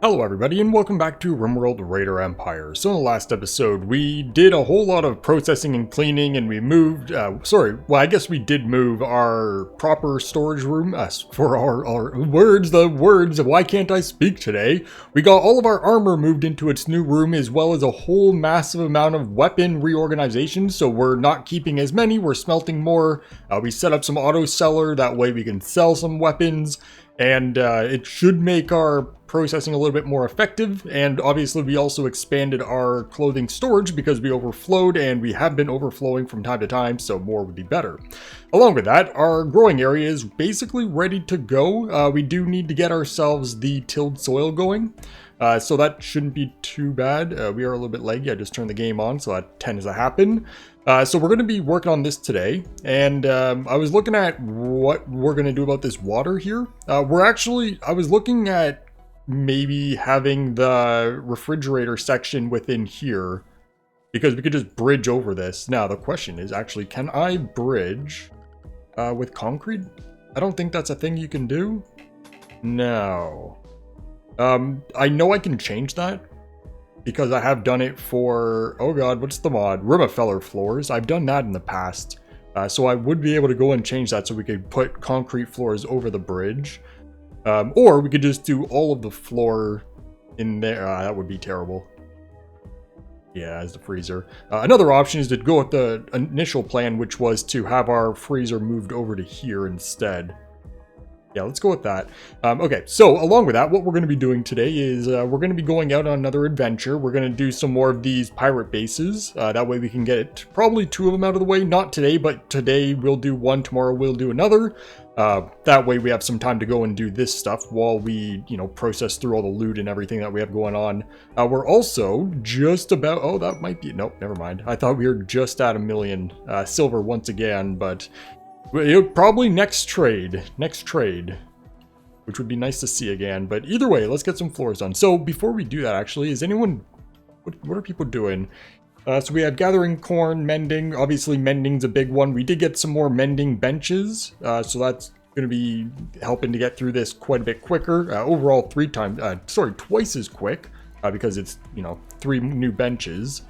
Hello everybody and welcome back to RimWorld Raider Empire. So in the last episode we did a whole lot of processing and cleaning and we moved, I guess we did move our proper storage room for our words, why can't I speak today? We got all of our armor moved into its new room as well as a whole massive amount of weapon reorganization, so we're not keeping as many, we're smelting more. We set up some auto seller, that way we can sell some weapons. And it should make our processing a little bit more effective, and obviously we also expanded our clothing storage because we overflowed, and we have been overflowing from time to time, so more would be better. Along with that, our growing area is basically ready to go. We do need to get ourselves the tilled soil going, so that shouldn't be too bad. We are a little bit laggy. I just turned the game on, so that tends to happen. So we're going to be working on this today, and I was looking at what we're going to do about this water here. I was looking at maybe having the refrigerator section within here, because we could just bridge over this. Now, the question is actually, can I bridge with concrete? I don't think that's a thing you can do. No. I know I can change that, because I have done it for, oh god, what's the mod? RimWorld floors. I've done that in the past. So I would be able to go and change that so we could put concrete floors over the bridge. Or we could just do all of the floor in there. That would be terrible. Yeah, as the freezer. Another option is to go with the initial plan, which was to have our freezer moved over to here instead. Yeah, let's go with that. Okay, so along with that, what we're going to be doing today is we're going to be going out on another adventure. We're going to do some more of these pirate bases. That way we can get probably 2 of them out of the way. Not today, but today we'll do one, tomorrow we'll do another. That way we have some time to go and do this stuff while we, process through all the loot and everything that we have going on. We're also just about, oh, that might be, nope, never mind. I thought we were just at 1 million silver once again, but probably next trade, which would be nice to see again. But either way, let's get some floors done. So before we do that, actually, is anyone, what are people doing? So we have gathering corn, mending. Obviously, mending's a big one. We did get some more mending benches, so that's going to be helping to get through this quite a bit quicker. Overall, twice as quick, because it's 3 new benches.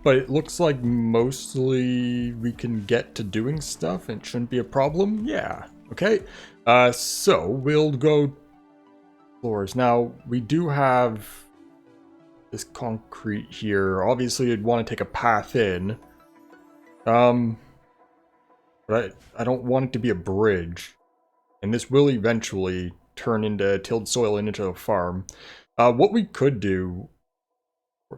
But it looks like mostly we can get to doing stuff and it shouldn't be a problem. Yeah. Okay. So we'll go floors. Now, we do have this concrete here. Obviously, you'd want to take a path in. But I don't want it to be a bridge. And this will eventually turn into tilled soil and into a farm. What we could do,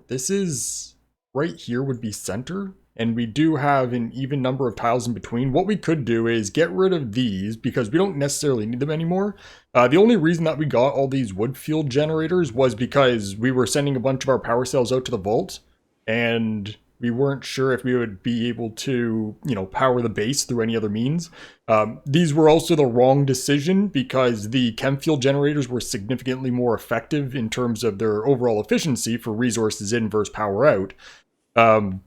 this is... right here would be center, and we do have an even number of tiles in between. What we could do is get rid of these because we don't necessarily need them anymore. The only reason that we got all these wood field generators was because we were sending a bunch of our power cells out to the vault, and we weren't sure if we would be able to, power the base through any other means. These were also the wrong decision because the chem fuel generators were significantly more effective in terms of their overall efficiency for resources in versus power out.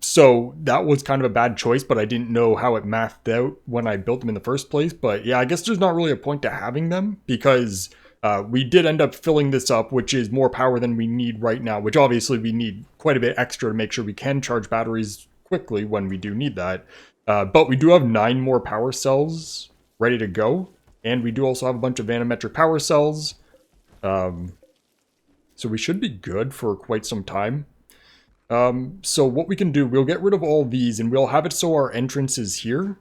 So that was kind of a bad choice, but I didn't know how it mathed out when I built them in the first place. But yeah, I guess there's not really a point to having them because we did end up filling this up, which is more power than we need right now, which obviously we need quite a bit extra to make sure we can charge batteries quickly when we do need that. But we do have 9 more power cells ready to go, and we do also have a bunch of vanometric power cells. So we should be good for quite some time. So what we can do, we'll get rid of all these and we'll have it so our entrance is here.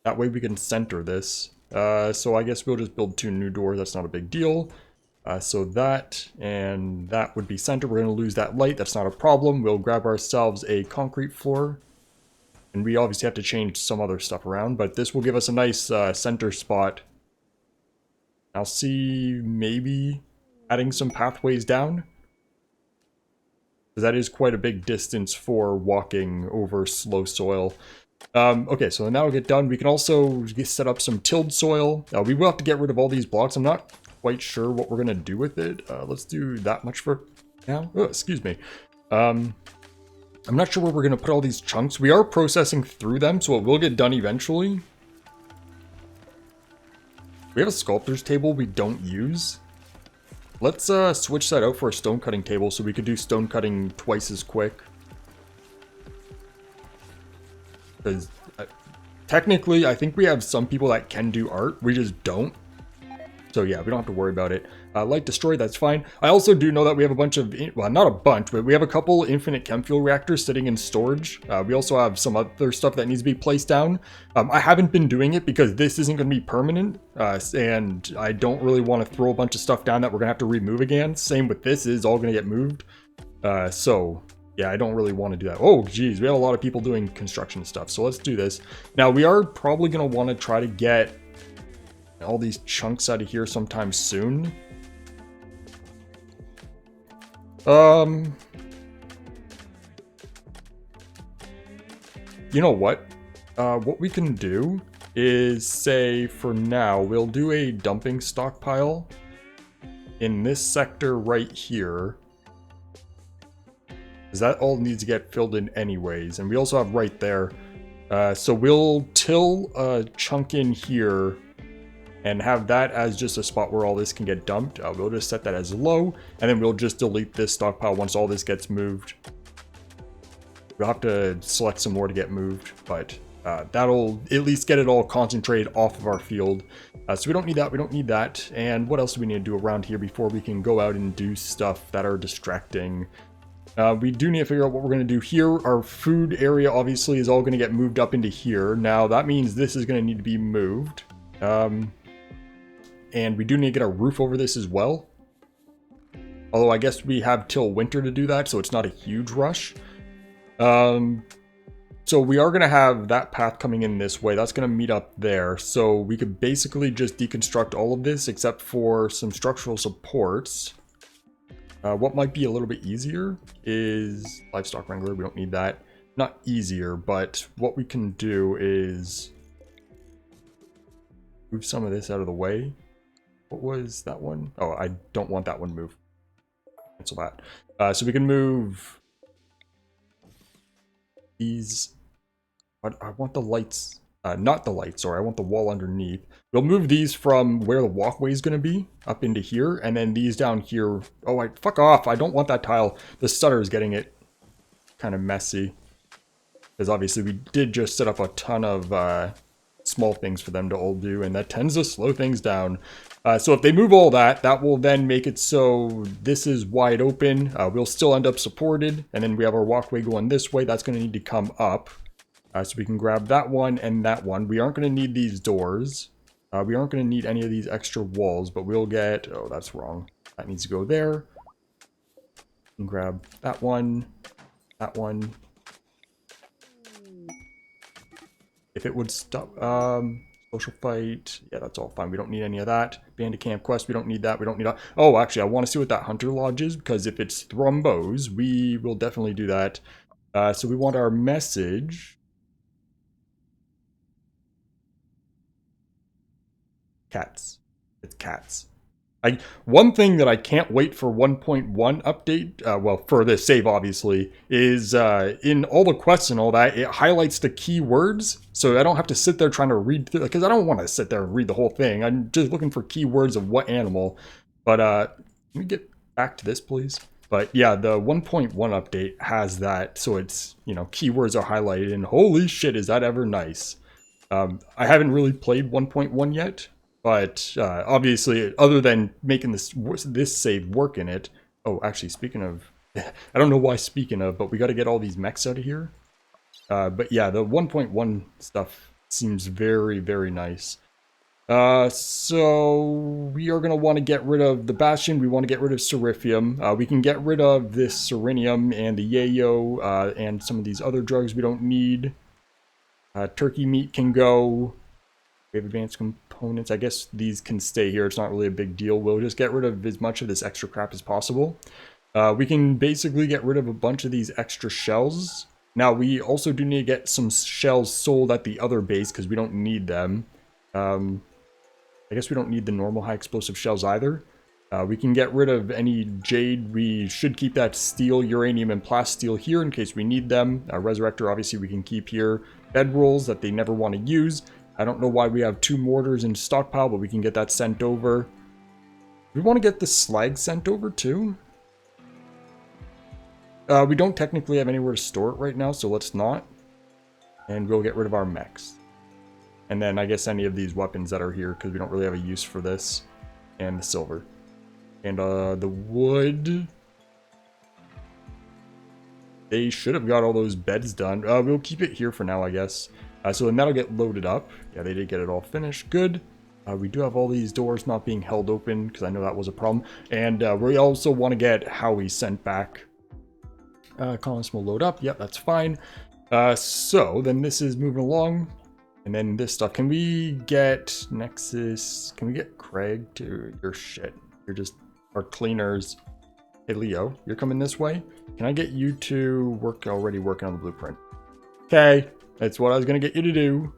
That way we can center this. So I guess we'll just build 2 new doors. That's not a big deal. So that and that would be center. We're going to lose that light. That's not a problem. We'll grab ourselves a concrete floor. And we obviously have to change some other stuff around, but this will give us a nice center spot. I'll see maybe adding some pathways down, because that is quite a big distance for walking over slow soil. Okay, so now we get done. We can also set up some tilled soil. We will have to get rid of all these blocks. I'm not quite sure what we're going to do with it. Let's do that much for now. Oh, excuse me. I'm not sure where we're going to put all these chunks. We are processing through them, so it will get done eventually. We have a sculptor's table we don't use. Let's switch that out for a stone cutting table so we could do stone cutting twice as quick. Because technically, I think we have some people that can do art. We just don't. So yeah, we don't have to worry about it. Light destroy, that's fine. I also do know that we have a bunch of, well, not a bunch, but we have a couple infinite chem fuel reactors sitting in storage. We also have some other stuff that needs to be placed down. I haven't been doing it because this isn't going to be permanent, and I don't really want to throw a bunch of stuff down that we're going to have to remove again. Same with this, is all going to get moved. So yeah, I don't really want to do that. Oh, geez, we have a lot of people doing construction stuff, so let's do this. Now, we are probably going to want to try to get all these chunks out of here sometime soon. You know what? What we can do is say for now, we'll do a dumping stockpile in this sector right here. Because that all needs to get filled in anyways. And we also have right there. So we'll till a chunk in here and have that as just a spot where all this can get dumped. We'll just set that as low, and then we'll just delete this stockpile once all this gets moved. We'll have to select some more to get moved, but that'll at least get it all concentrated off of our field. So we don't need that, we don't need that. And what else do we need to do around here before we can go out and do stuff that are distracting? We do need to figure out what we're going to do here. Our food area obviously is all going to get moved up into here. Now that means this is going to need to be moved. And we do need to get a roof over this as well. Although I guess we have till winter to do that, so it's not a huge rush. So we are going to have that path coming in this way. That's going to meet up there. So we could basically just deconstruct all of this except for some structural supports. What might be a little bit easier is livestock wrangler. We don't need that. Not easier, but what we can do is move some of this out of the way. What was that one? Oh, I don't want that one moved. Cancel that. So we can move these. I want the lights. Not the lights, sorry. I want the wall underneath. We'll move these from where the walkway is going to be up into here, and then these down here. Oh, fuck off. I don't want that tile. The stutter is getting it kind of messy. Because obviously we did just set up a ton of small things for them to all do, and that tends to slow things down. So if they move all that, that will then make it so this is wide open. We'll still end up supported, and then we have our walkway going this way. That's going to need to come up. So we can grab that one and that one. We aren't going to need these doors. We aren't going to need any of these extra walls, but we'll get... Oh, that's wrong. That needs to go there. We can grab that one, that one. If it would stop... social fight. Yeah, that's all fine. We don't need any of that. Bandit camp quest. We don't need that. We don't need that. Oh, actually, I want to see what that hunter lodge is, because if it's thrombos, we will definitely do that. So we want our message. Cats. It's cats. One thing that I can't wait for 1.1 update, well, for this save, obviously, is in all the quests and all that, it highlights the keywords, so I don't have to sit there trying to read through, because I don't want to sit there and read the whole thing. I'm just looking for keywords of what animal. But let me get back to this, please. But yeah, the 1.1 update has that, so it's, you know, keywords are highlighted, and holy shit, is that ever nice. I haven't really played 1.1 yet. But obviously, other than making this save work in it... Oh, actually, speaking of... I don't know why speaking of, but we got to get all these mechs out of here. But yeah, the 1.1 stuff seems very, very nice. So we are going to want to get rid of the Bastion. We want to get rid of Seriphium. We can get rid of this Serenium and the Yayo and some of these other drugs we don't need. Turkey meat can go. We have advanced components. I guess these can stay here. It's not really a big deal. We'll just get rid of as much of this extra crap as possible. We can basically get rid of a bunch of these extra shells. Now, we also do need to get some shells sold at the other base because we don't need them. I guess we don't need the normal high explosive shells either. We can get rid of any jade. We should keep that steel, uranium, and plasteel here in case we need them. Resurrector, obviously, we can keep here. Bed rolls that they never want to use. I don't know why we have 2 mortars in stockpile, but we can get that sent over. We want to get the slag sent over too. We don't technically have anywhere to store it right now, so let's not. And we'll get rid of our mechs. And then I guess any of these weapons that are here, because we don't really have a use for this. And the silver. And the wood... They should have got all those beds done. We'll keep it here for now, I guess. So then that'll get loaded up. Yeah, they did get it all finished. Good. We do have all these doors not being held open, because I know that was a problem. And we also want to get Howie sent back. Columns will load up. Yep, that's fine. So then this is moving along. And then this stuff. Can we get Nexus? Can we get Craig to your shit? You're just our cleaners. Hey, Leo, you're coming this way? Can I get you to work already working on the blueprint? Okay, that's what I was going to get you to do.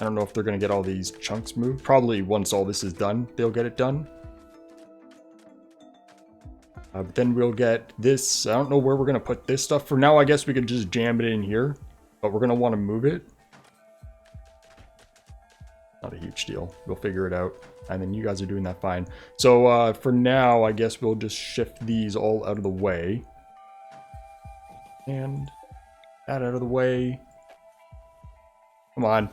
I don't know if they're going to get all these chunks moved. Probably once all this is done, they'll get it done. But then we'll get this. I don't know where we're going to put this stuff. For now, I guess we could just jam it in here. But we're going to want to move it. Not a huge deal. We'll figure it out. And then you guys are doing that fine. So for now, I guess we'll just shift these all out of the way. And that out of the way. Come on.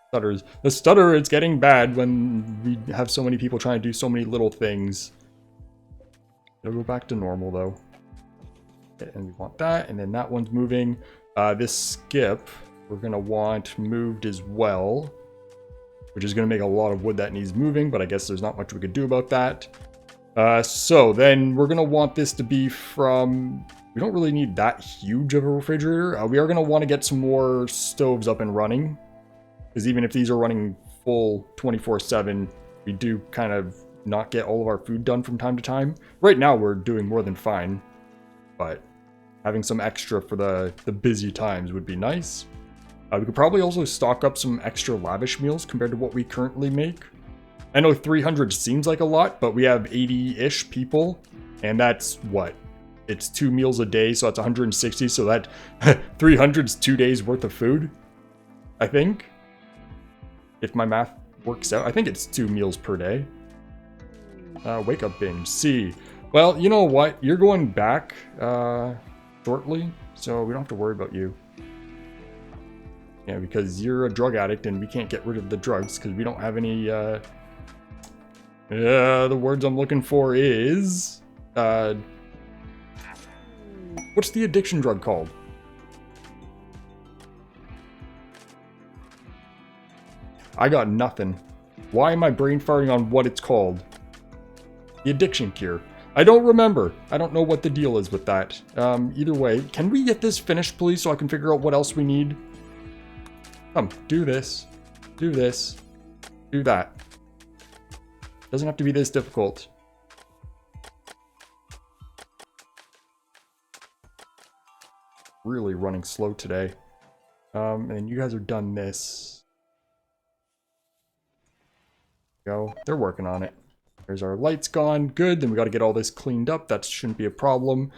Stutters. The stutter is getting bad when we have so many people trying to do so many little things. It'll go back to normal though. Okay, and we want that. And then that one's moving. This skip, we're going to want moved as well. Which is going to make a lot of wood that needs moving, but I guess there's not much we could do about that. So then we're going to want this to be from... We don't really need that huge of a refrigerator. We are going to want to get some more stoves up and running. Because even if these are running full 24/7, we do kind of not get all of our food done from time to time. Right now we're doing more than fine. But having some extra for the busy times would be nice. We could probably also stock up some extra lavish meals compared to what we currently make. I know 300 seems like a lot, but we have 80-ish people, and that's what? It's 2 meals a day, so that's 160, so that 300 is 2 days worth of food, I think. If my math works out. I think it's 2 meals per day. Wake up binge. C. Well, you know what? You're going back shortly, so we don't have to worry about you. Yeah, because you're a drug addict and we can't get rid of the drugs because we don't have any, the words I'm looking for is, what's the addiction drug called? I got nothing. Why am I brain farting on what it's called? The addiction cure. I don't remember. I don't know what the deal is with that. Either way, can we get this finished, please, so I can figure out what else we need? Come, do this, do that. Doesn't have to be this difficult. Really running slow today. And you guys are done this. Go. They're working on it. There's our lights gone. Good. Then we got to get all this cleaned up. That shouldn't be a problem.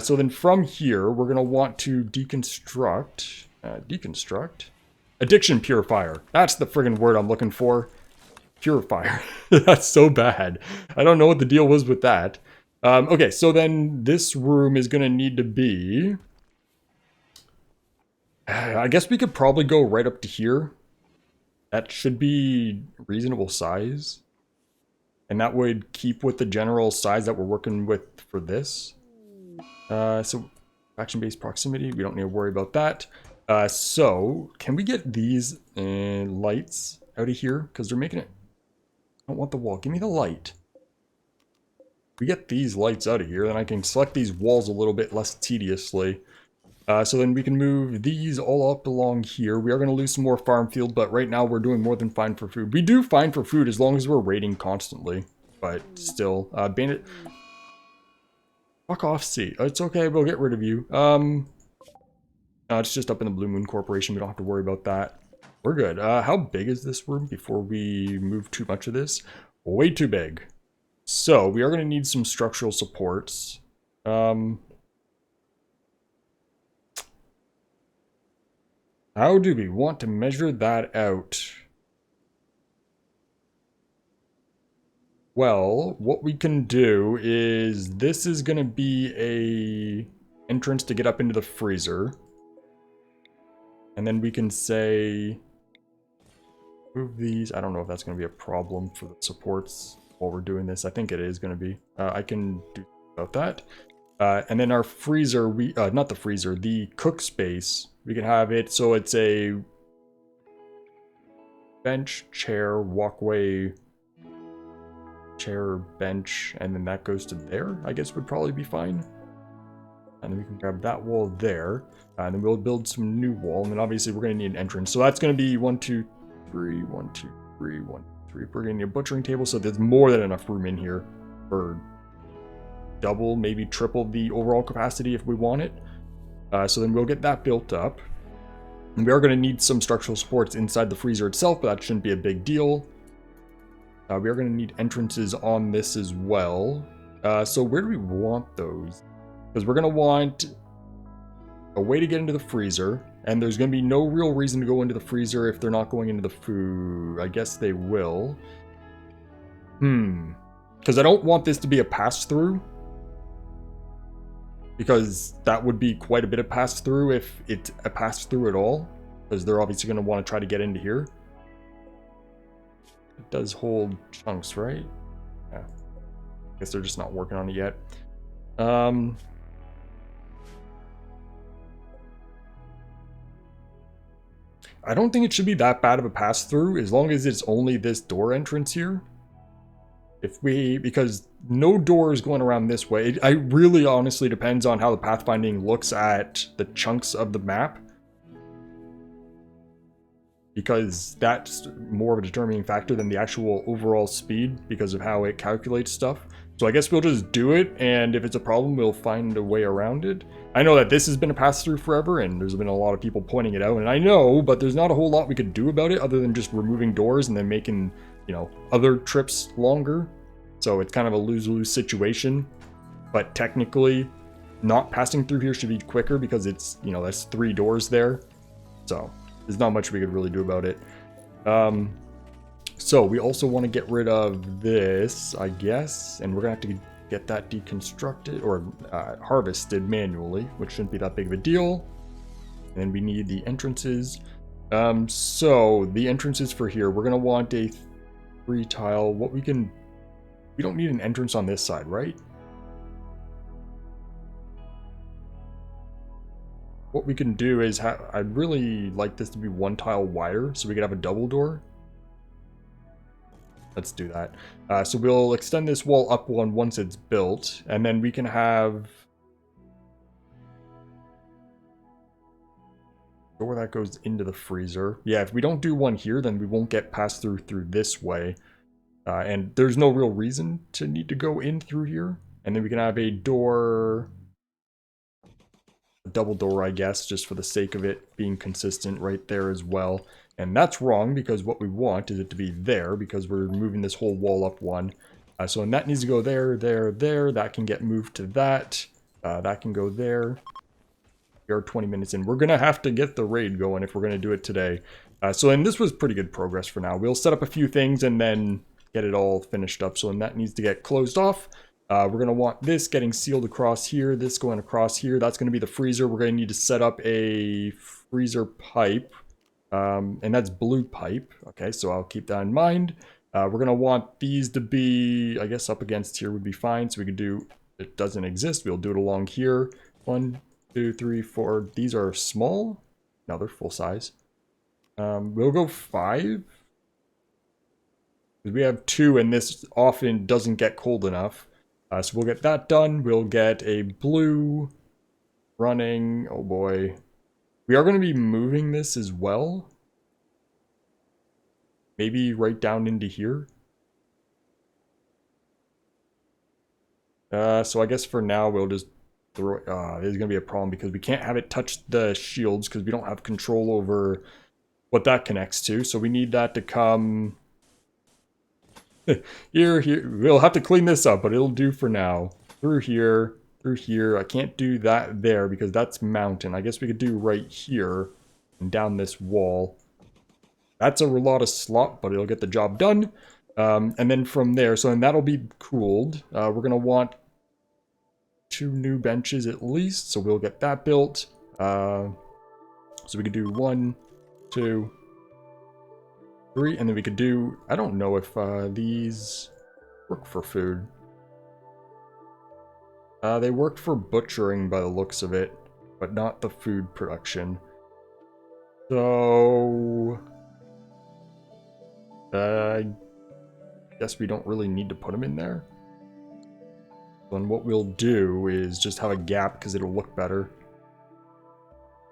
So then from here, we're going to want to deconstruct. Addiction purifier. That's the friggin' word I'm looking for. Purifier. That's so bad. I don't know what the deal was with that. Okay, so then this room is going to need to be... I guess we could probably go right up to here. That should be reasonable size. And that would keep with the general size that we're working with for this. So, action-based proximity, we don't need to worry about that. So, can we get these lights out of here? Because they're making it... I don't want the wall. Give me the light. If we get these lights out of here, then I can select these walls a little bit less tediously. So then we can move these all up along here. We are going to lose some more farm field, but right now we're doing more than fine for food. We do fine for food as long as we're raiding constantly. But still, bandit... Fuck off, C. It's okay, we'll get rid of you. No, it's just up in the Blue Moon Corporation. We don't have to worry about that. We're good. How big is this room before we move too much of this? Way too big. So, we are going to need some structural supports. How do we want to measure that out? Well, what we can do is this is going to be a entrance to get up into the freezer. And then we can say move these. I don't know if that's going to be a problem for the supports while we're doing this. I think it is going to be. I can do about that. And then our freezer, not the freezer, the cook space, we can have it so it's a bench, chair, walkway, chair, bench, and then that goes to there, I guess would probably be fine. And then we can grab that wall there, and then we'll build some new wall, and then obviously we're going to need an entrance. So that's going to be 1, 2, 3, 1, 2, 3, 1, 3. We're going to need a butchering table, so there's more than enough room in here for double, maybe triple the overall capacity if we want it. So then we'll get that built up. And we are going to need some structural supports inside the freezer itself, but that shouldn't be a big deal. We are going to need entrances on this as well. So where do we want those? Because we're going to want a way to get into the freezer, and there's going to be no real reason to go into the freezer if they're not going into the food. I guess they will. Because I don't want this to be a pass-through. Because that would be quite a bit of pass-through if it's a pass-through at all. Because they're obviously going to want to try to get into here. It does hold chunks, right? Yeah. I guess they're just not working on it yet. I don't think it should be that bad of a pass-through as long as it's only this door entrance here. Because no door is going around this way. It really honestly depends on how the pathfinding looks at the chunks of the map. Because that's more of a determining factor than the actual overall speed because of how it calculates stuff. So I guess we'll just do it, and if it's a problem, we'll find a way around it. I know that this has been a pass-through forever, and there's been a lot of people pointing it out, and I know, but there's not a whole lot we could do about it other than just removing doors and then making, you know, other trips longer. So it's kind of a lose-lose situation. But technically, not passing through here should be quicker because it's, you know, that's 3 doors there. So there's not much we could really do about it. So we also want to get rid of this, I guess, and we're going to have to get that deconstructed or harvested manually, which shouldn't be that big of a deal. And we need the entrances. So the entrances for here, we're going to want a 3 tile. We don't need an entrance on this side, right? What we can do is I'd really like this to be 1 tile wider so we could have a double door. Let's do that. So we'll extend this wall up one once it's built, and then we can have a door that goes into the freezer. Yeah, if we don't do one here, then we won't get passed through this way. And there's no real reason to need to go in through here. And then we can have a door, a double door, I guess, just for the sake of it being consistent right there as well. And that's wrong because what we want is it to be there because we're moving this whole wall up 1. So and that needs to go there, there, there. That can get moved to that. That can go there. We are 20 minutes in. We're going to have to get the raid going if we're going to do it today. And this was pretty good progress for now. We'll set up a few things and then get it all finished up. So and that needs to get closed off. We're going to want this getting sealed across here. This going across here. That's going to be the freezer. We're going to need to set up a freezer pipe. And that's blue pipe. Okay, so I'll keep that in mind. We're going to want these to be, I guess up against here would be fine. So we could do, it doesn't exist. We'll do it along here. 1, 2, 3, 4. These are small. No, they're full size. We'll go 5. We have 2 and this often doesn't get cold enough. So we'll get that done. We'll get a blue running. Oh boy. We are going to be moving this as well. Maybe right down into here. So I guess for now we'll just throw it. There's going to be a problem because we can't have it touch the shields because we don't have control over what that connects to. So we need that to come here. We'll have to clean this up, but it'll do for now. Through here. Through here. I can't do that there because that's mountain. I guess we could do right here. and down this wall. That's a lot of slop, but it'll get the job done. And then from there, so then that'll be cooled. We're going to want 2 new benches at least, so we'll get that built. So we could do 1, 2, 3, and then we could do, I don't know if these work for food. They work for butchering by the looks of it, but not the food production. So I guess we don't really need to put them in there. And what we'll do is just have a gap because it'll look better.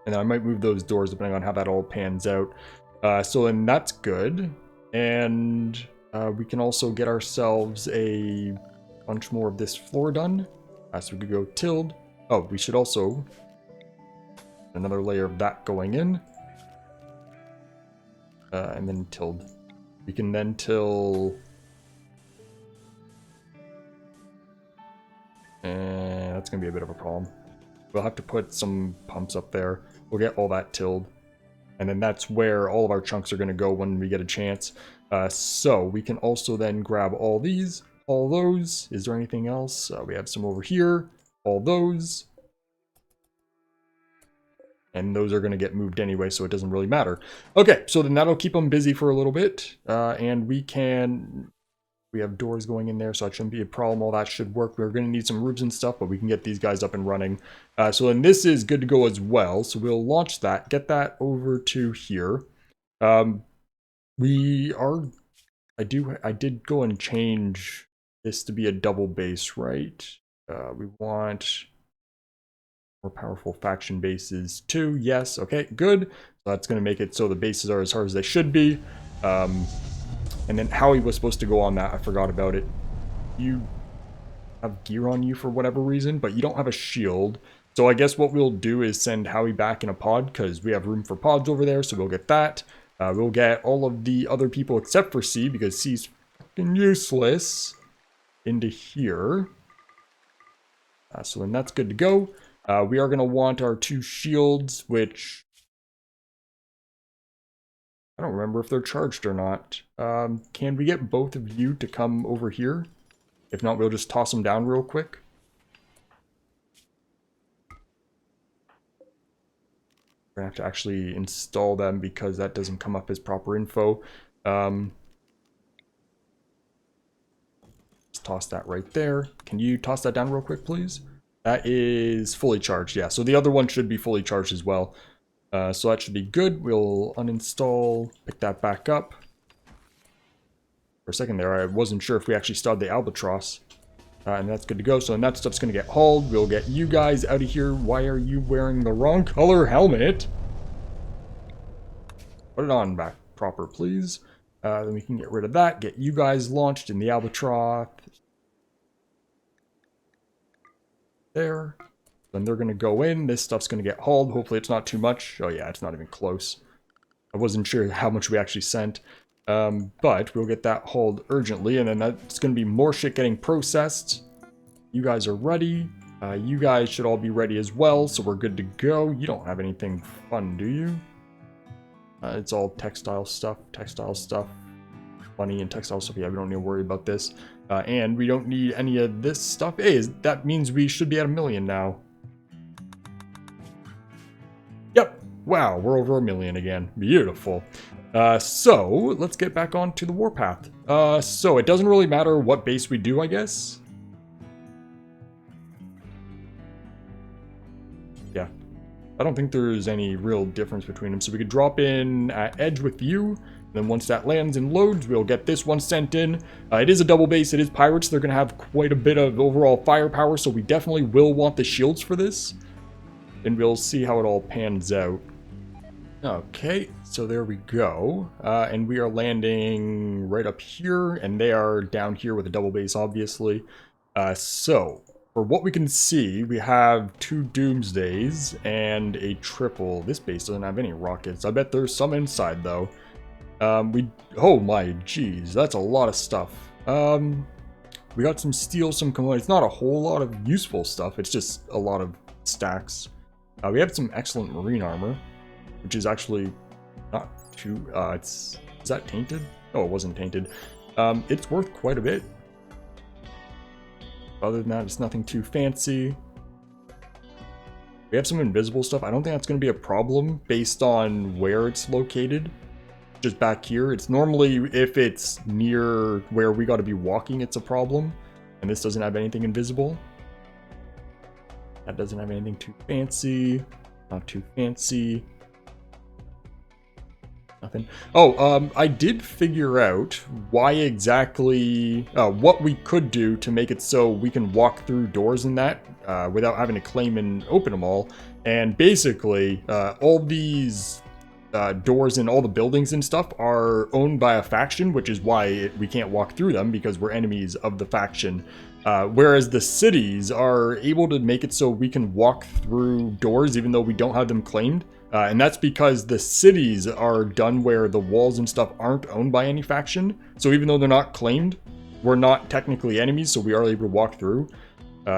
And then I might move those doors depending on how that all pans out. So then that's good. And we can also get ourselves a bunch more of this floor done. So we could go tilled. Oh, we should also another layer of that going in. And then tilled. We can then till... that's going to be a bit of a problem. We'll have to put some pumps up there. We'll get all that tilled. And then that's where all of our chunks are going to go when we get a chance. So we can also then grab all these, all those. Is there anything else? We have some over here. All those. And those are going to get moved anyway, so it doesn't really matter. Okay, so then that'll keep them busy for a little bit. And we can... We have doors going in there, so that shouldn't be a problem. All that should work. We're going to need some roofs and stuff, but we can get these guys up and running. So then this is good to go as well. So we'll launch that, get that over to here. We are... I did go and change this to be a double base, right? We want more powerful faction bases too. Yes, okay, good. So that's going to make it so the bases are as hard as they should be. And then Howie was supposed to go on that. I forgot about it. You have gear on you for whatever reason, but you don't have a shield. So I guess what we'll do is send Howie back in a pod, because we have room for pods over there, so we'll get that. We'll get all of the other people except for C, because C's fucking useless, into here. So then that's good to go. We are going to want our 2 shields, which... I don't remember if they're charged or not. Can we get both of you to come over here? If not, we'll just toss them down real quick. We're going to have to actually install them because that doesn't come up as proper info. Let's toss that right there. Can you toss that down real quick, please? That is fully charged, yeah. So the other one should be fully charged as well. So that should be good. We'll uninstall, pick that back up. For a second there, I wasn't sure if we actually started the Albatross. And that's good to go. So then that stuff's going to get hauled. We'll get you guys out of here. Why are you wearing the wrong color helmet? Put it on back proper, please. Then we can get rid of that. Get you guys launched in the Albatross. There. Then they're going to go in. This stuff's going to get hauled. Hopefully it's not too much. Oh yeah, it's not even close. I wasn't sure how much we actually sent. But we'll get that hauled urgently. And then that's going to be more shit getting processed. You guys are ready. You guys should all be ready as well. So we're good to go. You don't have anything fun, do you? It's all textile stuff. Money and textile stuff. Yeah, we don't need to worry about this. And we don't need any of this stuff. Hey, that means we should be at 1 million now. Yep. Wow, we're over 1 million again. Beautiful. So let's get back onto the warpath. So it doesn't really matter what base we do, I guess. Yeah. I don't think there's any real difference between them. So we could drop in at Edge with you. Then once that lands and loads, we'll get this one sent in. It is a double base. It is pirates. They're going to have quite a bit of overall firepower. So we definitely will want the shields for this. And we'll see how it all pans out. Okay, so there we go. And we are landing right up here. And they are down here with a double base, obviously. So for what we can see, we have 2 Doomsdays and a triple. This base doesn't have any rockets. I bet there's some inside, though. Oh my geez, that's a lot of stuff. We got some steel, some components. Not a whole lot of useful stuff. It's just a lot of stacks. We have some excellent marine armor. which is actually not too, is that tainted? Oh, it wasn't tainted. It's worth quite a bit. Other than that, it's nothing too fancy. We have some invisible stuff. I don't think that's going to be a problem based on where it's located. Just back here. It's normally, if it's near where we got to be walking, it's a problem. And this doesn't have anything invisible. That doesn't have anything too fancy. Not too fancy. Nothing. Oh, I did figure out why exactly, what we could do to make it so we can walk through doors and that without having to claim and open them all. And basically, all these doors and all the buildings and stuff are owned by a faction, which is why we can't walk through them because we're enemies of the faction. Whereas the cities are able to make it so we can walk through doors even though we don't have them claimed. And that's because the cities are done where the walls and stuff aren't owned by any faction. So even though they're not claimed, we're not technically enemies, so we are able to walk through.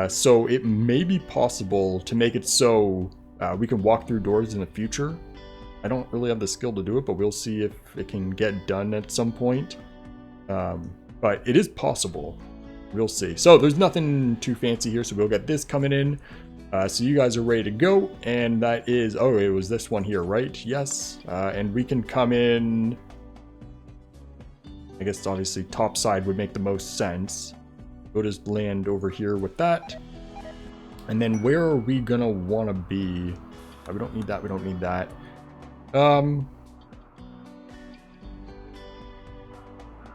So it may be possible to make it so we can walk through doors in the future. I don't really have the skill to do it, but we'll see if it can get done at some point. But it is possible. We'll see. So there's nothing too fancy here, so we'll get this coming in. So you guys are ready to go, and that is, oh, it was this one here, right? Yes, and we can come in, I guess obviously top side would make the most sense. We'll just land over here with that. And then where are we gonna wanna be? We don't need that, we don't need that. You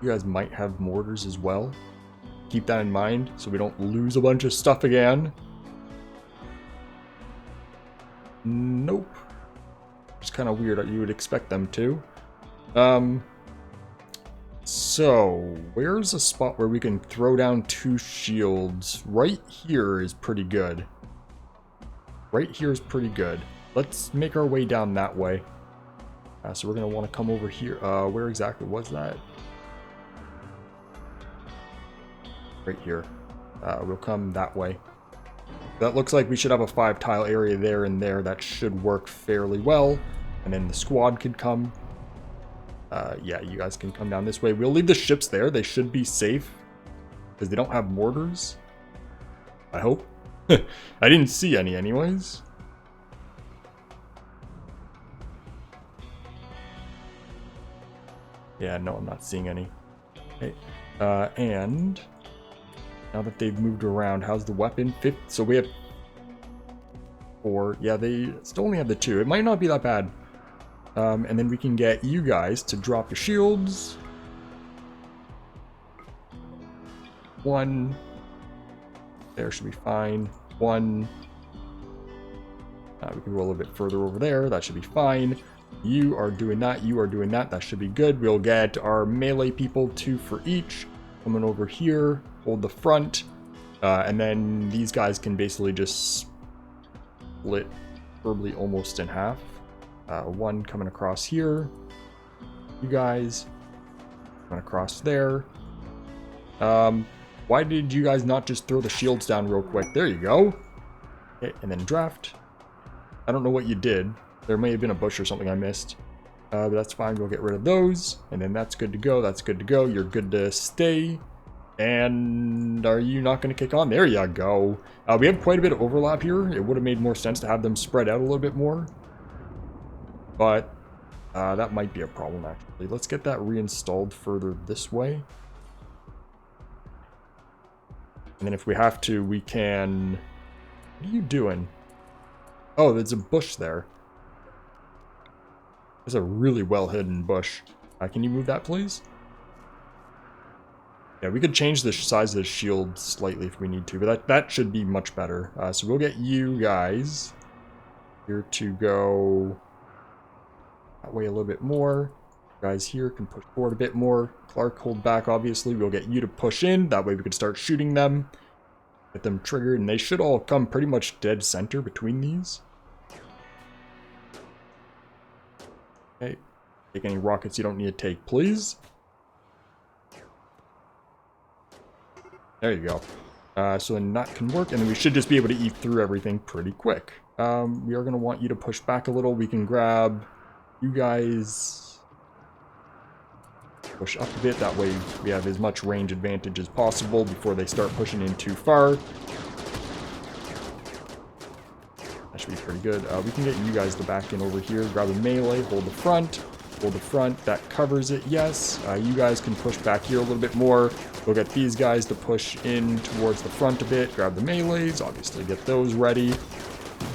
guys might have mortars as well. Keep that in mind so we don't lose a bunch of stuff again. Nope. It's kind of weird. You would expect them to. So, where's a spot where we can throw down 2 shields? Right here is pretty good. Right here is pretty good. Let's make our way down that way. So we're going to want to come over here. Where exactly was that? Right here. We'll come that way. That looks like we should have a 5-tile area there and there. That should work fairly well. And then the squad could come. Yeah, you guys can come down this way. We'll leave the ships there. They should be safe. Because they don't have mortars. I hope. I didn't see any anyways. Yeah, no, I'm not seeing any. Okay. And now that they've moved around, how's the weapon? 5th. So we have 4. Yeah, they still only have the 2. It might not be that bad. And then we can get you guys to drop your shields. 1. There should be fine. 1. We can go a little bit further over there. That should be fine. You are doing that. You are doing that. That should be good. We'll get our melee people 2 for each. Coming over here. Hold the front. And then these guys can basically just split probably almost in half. 1 coming across here. You guys coming across there. Why did you guys not just throw the shields down real quick? There you go. Okay, and then draft. I don't know what you did. There may have been a bush or something I missed. But that's fine. We'll get rid of those. And then that's good to go. That's good to go. You're good to stay. And are you not going to kick on? There you go. We have quite a bit of overlap here. It would have made more sense to have them spread out a little bit more. But that might be a problem, actually. Let's get that reinstalled further this way. And then if we have to, we can... What are you doing? Oh, there's a bush there. There's a really well-hidden bush. Can you move that, please? Yeah, we could change the size of the shield slightly if we need to, but that should be much better. So we'll get you guys here to go that way a little bit more. You guys here can push forward a bit more. Clark, hold back, obviously. We'll get you to push in. That way we can start shooting them. Get them triggered, and they should all come pretty much dead center between these. Okay. Take any rockets you don't need to take, please. There you go. So then that can work, and then we should just be able to eat through everything pretty quick. We are going to want you to push back a little. We can grab You guys push up a bit. That way we have as much range advantage as possible before they start pushing in too far. That should be pretty good. We can get you guys to back in over here. Grab a melee, hold the front. Hold the front. That covers it, yes. You guys can push back here a little bit more. We'll get these guys to push in towards the front a bit. Grab the melees. Obviously get those ready.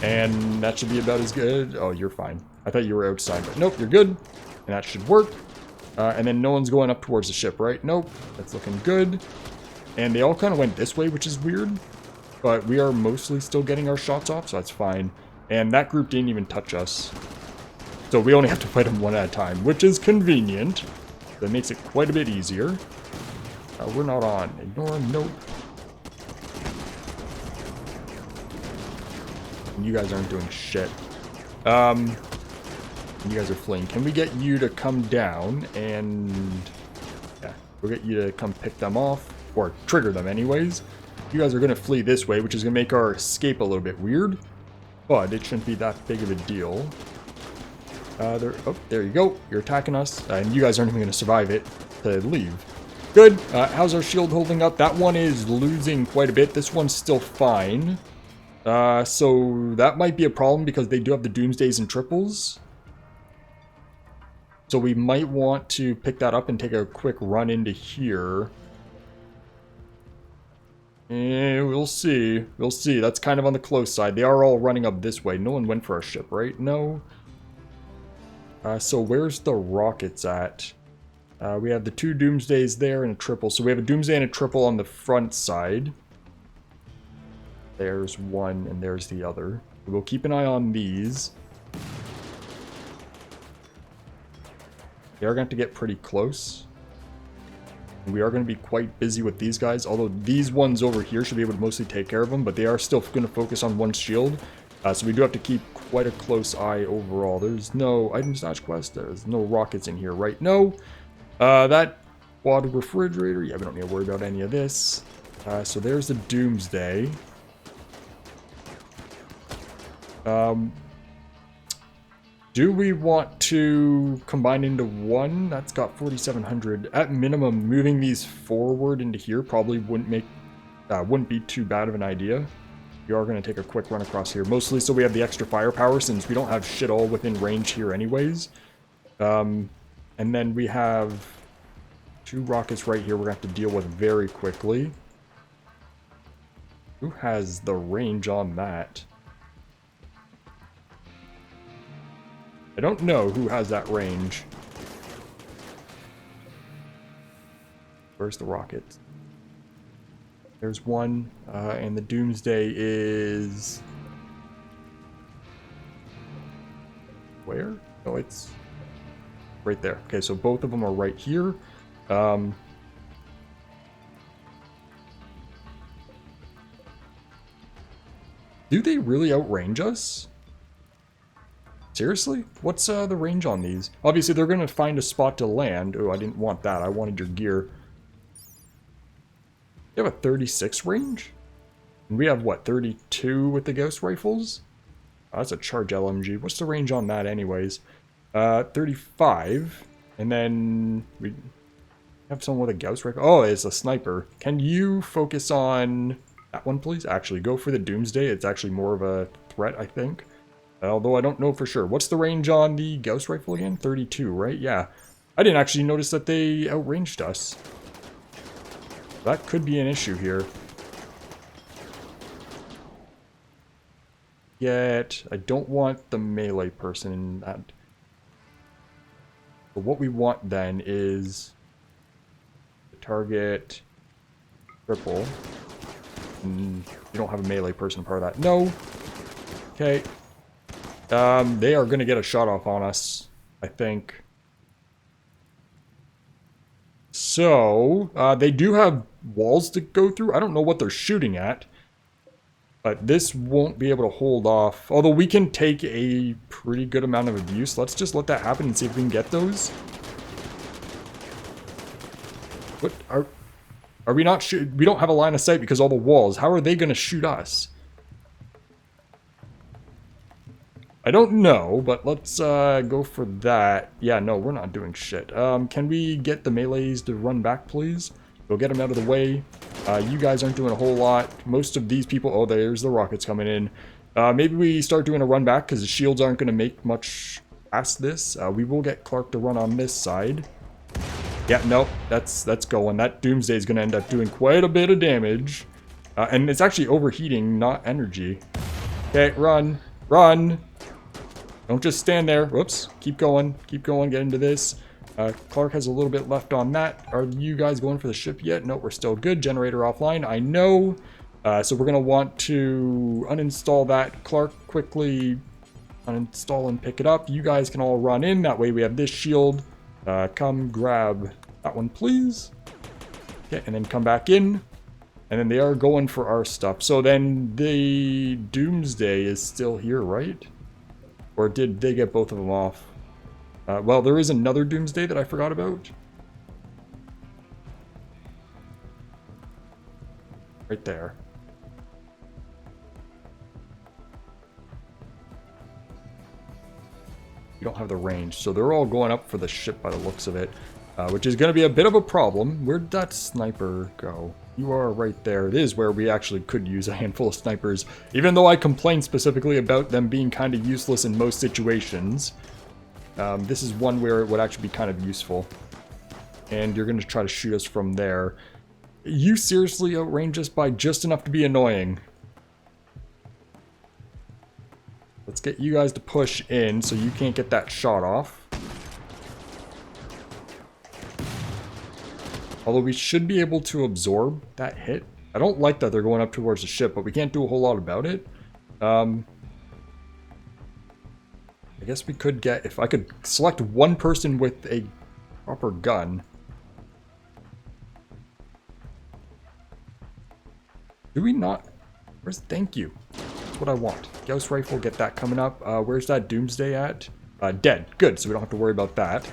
And that should be about as good. Oh, you're fine. I thought you were outside, but nope, you're good. And that should work. And then no one's going up towards the ship, right? Nope. That's looking good. And they all kind of went this way, which is weird. But we are mostly still getting our shots off, so that's fine. And that group didn't even touch us. So we only have to fight them one at a time, which is convenient. That makes it quite a bit easier. We're not on. Ignore. Nope. And you guys aren't doing shit. You guys are fleeing. Can we get you to come down and... yeah, we'll get you to come pick them off. Or trigger them anyways. You guys are going to flee this way, which is going to make our escape a little bit weird. But it shouldn't be that big of a deal. Oh, there you go. You're attacking us. And you guys aren't even going to survive it to leave. Good. How's our shield holding up? That one is losing quite a bit. This one's still fine. So that might be a problem because they do have the Doomsdays and Triples. So we might want to pick that up and take a quick run into here. We'll see. We'll see. That's kind of on the close side. They are all running up this way. No one went for our ship, right? No. So where's the rockets at? We have the 2 Doomsdays there and a triple. So we have a Doomsday and a triple on the front side. There's one and there's the other. We'll keep an eye on these. They are going to get pretty close. We are going to be quite busy with these guys, although these ones over here should be able to mostly take care of them, but they are still going to focus on one shield. So we do have to keep quite a close eye overall. There's no item stash quest. There's no rockets in here, right? No. That water refrigerator. Yeah, we don't need to worry about any of this. So there's the Doomsday. Do we want to combine into one? That's got 4,700. At minimum, moving these forward into here probably wouldn't be too bad of an idea. We are going to take a quick run across here, mostly so we have the extra firepower since we don't have shit all within range here anyways. And then we have 2 rockets right here we're going to have to deal with very quickly. Who has the range on that? I don't know who has that range. Where's the rocket? There's one, and the Doomsday is... where? Oh, it's right there. Okay, so both of them are right here. Do they really outrange us? Seriously? What's the range on these? Obviously, they're going to find a spot to land. Oh, I didn't want that. I wanted your gear. You have a 36 range? And we have, what, 32 with the Gauss rifles? Oh, that's a charge LMG. What's the range on that anyways? 35. And then we have someone with a Gauss rifle. Oh, it's a sniper. Can you focus on that one, please? Actually, go for the Doomsday. It's actually more of a threat, I think. Although I don't know for sure. What's the range on the Gauss rifle again? 32, right? Yeah. I didn't actually notice that they outranged us. That could be an issue here. Yet, I don't want the melee person in that. But what we want then is the target triple. And you don't have a melee person part of that. No. Okay. They are going to get a shot off on us, I think. So, they do have walls to go through. I don't know what they're shooting at. But this won't be able to hold off. Although we can take a pretty good amount of abuse. Let's just let that happen and see if we can get those. What are we not shoot? We don't have a line of sight because all the walls. How are they going to shoot us? I don't know, but let's go for that. Yeah, no, we're not doing shit. Can we get the melees to run back, please? We'll get them out of the way. You guys aren't doing a whole lot. Most of these people... Oh, there's the rockets coming in. Maybe we start doing a run back because the shields aren't going to make much past this. We will get Clark to run on this side. Yeah, no, that's going. That Doomsday is going to end up doing quite a bit of damage. And it's actually overheating, not energy. Okay, run. Run! Don't just stand there. Whoops. Keep going. Keep going. Get into this. Clark has a little bit left on that. Are you guys going for the ship yet? No, we're still good. Generator offline. I know. So we're going to want to uninstall that. Clark, quickly uninstall and pick it up. You guys can all run in. That way we have this shield. Come grab that one, please. Okay, and then come back in. And then they are going for our stuff. So then the Doomsday is still here, right? Or did they get both of them off? Well, there is another Doomsday that I forgot about. Right there. You don't have the range. So they're all going up for the ship by the looks of it. Which is going to be a bit of a problem. Where'd that sniper go? You are right there. It is where we actually could use a handful of snipers. Even though I complained specifically about them being kind of useless in most situations. This is one where it would actually be kind of useful. And you're going to try to shoot us from there. You seriously outrange us by just enough to be annoying. Let's get you guys to push in so you can't get that shot off. Although we should be able to absorb that hit. I don't like that they're going up towards the ship, but we can't do a whole lot about it. I guess we could get... If I could select one person with a proper gun. Do we not? Where's... Thank you. That's what I want. Gauss rifle, get that coming up. Where's that Doomsday at? Dead. Good, so we don't have to worry about that.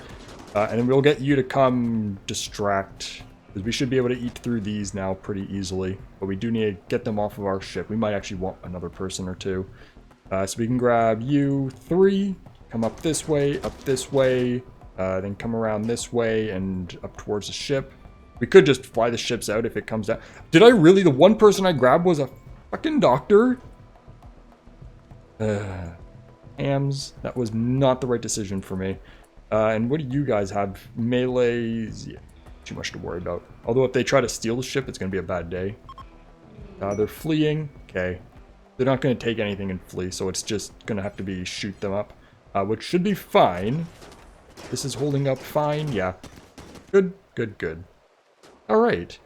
And then we'll get you to come distract, because we should be able to eat through these now pretty easily. But we do need to get them off of our ship. We might actually want another person or two. So we can grab you three, come up this way, then come around this way and up towards the ship. We could just fly the ships out if it comes down. Did I really? The one person I grabbed was a fucking doctor? Hams, that was not the right decision for me. And what do you guys have? Melees? Yeah, too much to worry about. Although if they try to steal the ship, it's going to be a bad day. They're fleeing. Okay. They're not going to take anything and flee, so it's just going to have to be shoot them up. Which should be fine. This is holding up fine. Yeah. Good, good, good. Alright.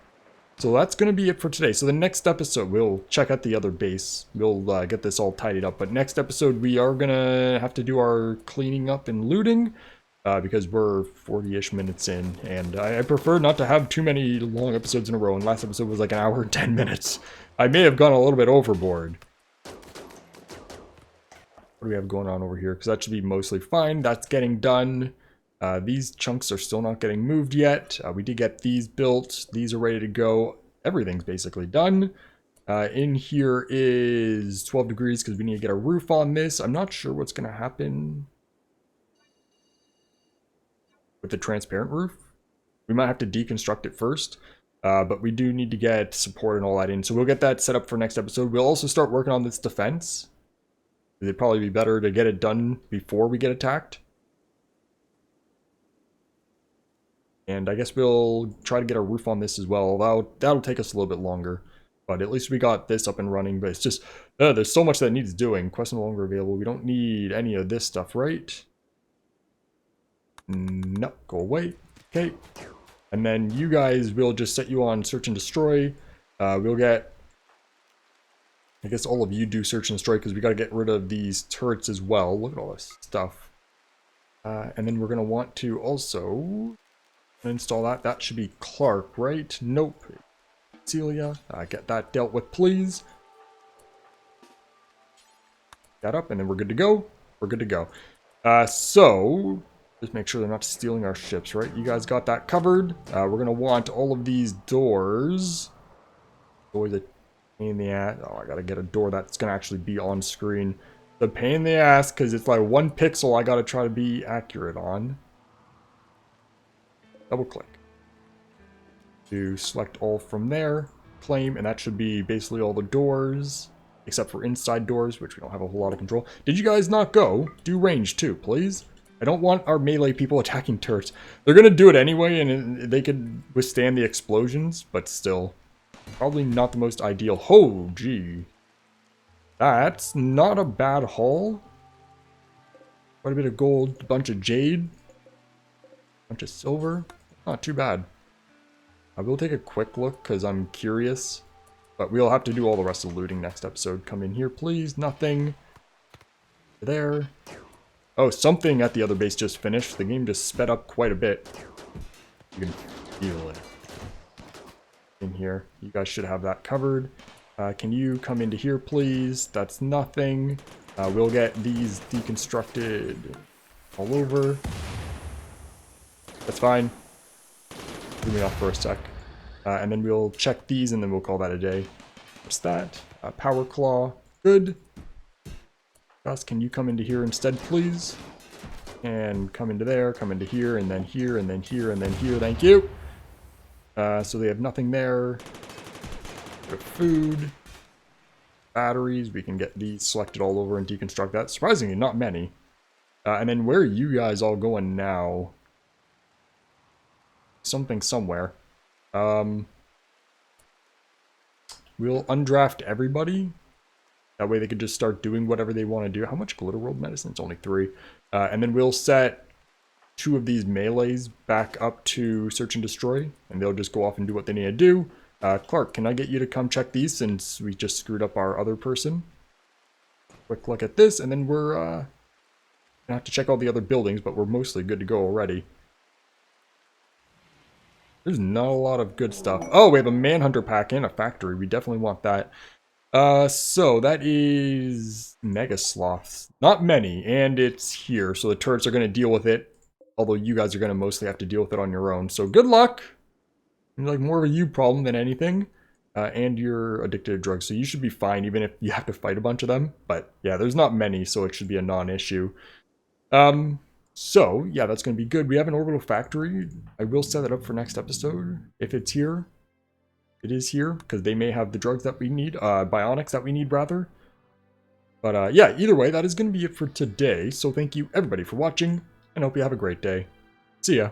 So that's going to be it for today. So the next episode, we'll check out the other base. We'll get this all tidied up. But next episode, we are going to have to do our cleaning up and looting. Because we're 40-ish minutes in, and I prefer not to have too many long episodes in a row, and last episode was like an hour and 10 minutes. I may have gone a little bit overboard. What do we have going on over here? Because that should be mostly fine. That's getting done. These chunks are still not getting moved yet. We did get these built. These are ready to go. Everything's basically done. In here is 12 degrees because we need to get a roof on this. I'm not sure what's going to happen with the transparent roof. We might have to deconstruct it first, but we do need to get support and all that in, so we'll get that set up for next episode. We'll also start working on this defense. It'd probably be better to get it done before we get attacked. And I guess we'll try to get a roof on this as well. That'll take us a little bit longer, but at least we got this up and running. But it's just, there's so much that needs doing. Quest no longer available. We don't need any of this stuff, right? No, go away. Okay. And then you guys, we'll just set you on search and destroy. We'll get... I guess all of you do search and destroy because we got to get rid of these turrets as well. Look at all this stuff. And then we're going to want to also install that. That should be Clark, right? Nope. Celia. Get that dealt with, please. That up, and then we're good to go. We're good to go. So... just make sure they're not stealing our ships, right? You guys got that covered. We're going to want all of these doors. Always a pain in the ass. Oh, I got to get a door that's going to actually be on screen. The pain in the ass, because it's like 1 pixel I gotta try to be accurate on. Double click. To select all from there. Claim, and that should be basically all the doors. Except for inside doors, which we don't have a whole lot of control. Did you guys not go? Do range too, please. I don't want our melee people attacking turrets. They're gonna do it anyway, and they could withstand the explosions, but still. Probably not the most ideal. Oh, gee. That's not a bad haul. Quite a bit of gold, a bunch of jade, a bunch of silver. Not too bad. I will take a quick look because I'm curious. But we'll have to do all the rest of the looting next episode. Come in here, please. Nothing. There. Oh, something at the other base just finished. The game just sped up quite a bit. You can feel it. In here. You guys should have that covered. Can you come into here, please? That's nothing. We'll get these deconstructed all over. That's fine. Leave me off for a sec. And then we'll check these, and then we'll call that a day. What's that? Power Claw. Good. Gus, can you come into here instead, please? And come into there, come into here, and then here, and then here, and then here. Thank you. So they have nothing there. Food. Batteries. We can get these selected all over and deconstruct that. Surprisingly, not many. And then where are you guys all going now? Something somewhere. We'll undraft everybody. That way they could just start doing whatever they want to do. How much Glitter World medicine? It's only 3. And then we'll set 2 of these melees back up to search and destroy. And they'll just go off and do what they need to do. Clark, can I get you to come check these since we just screwed up our other person? Quick look at this, and then we're gonna have to check all the other buildings, but we're mostly good to go already. There's not a lot of good stuff. Oh, we have a Manhunter pack and a factory. We definitely want that. So that is Mega Sloths. Not many, and it's here, so the turrets are going to deal with it. Although you guys are going to mostly have to deal with it on your own. So good luck! Like more of a you problem than anything. And you're addicted to drugs, so you should be fine even if you have to fight a bunch of them. But yeah, there's not many, so it should be a non-issue. So, yeah, that's going to be good. We have an orbital factory. I will set it up for next episode. If it's here, it is here, because they may have the drugs that we need, bionics that we need, rather. But, yeah, either way, that is going to be it for today. So thank you, everybody, for watching, and hope you have a great day. See ya.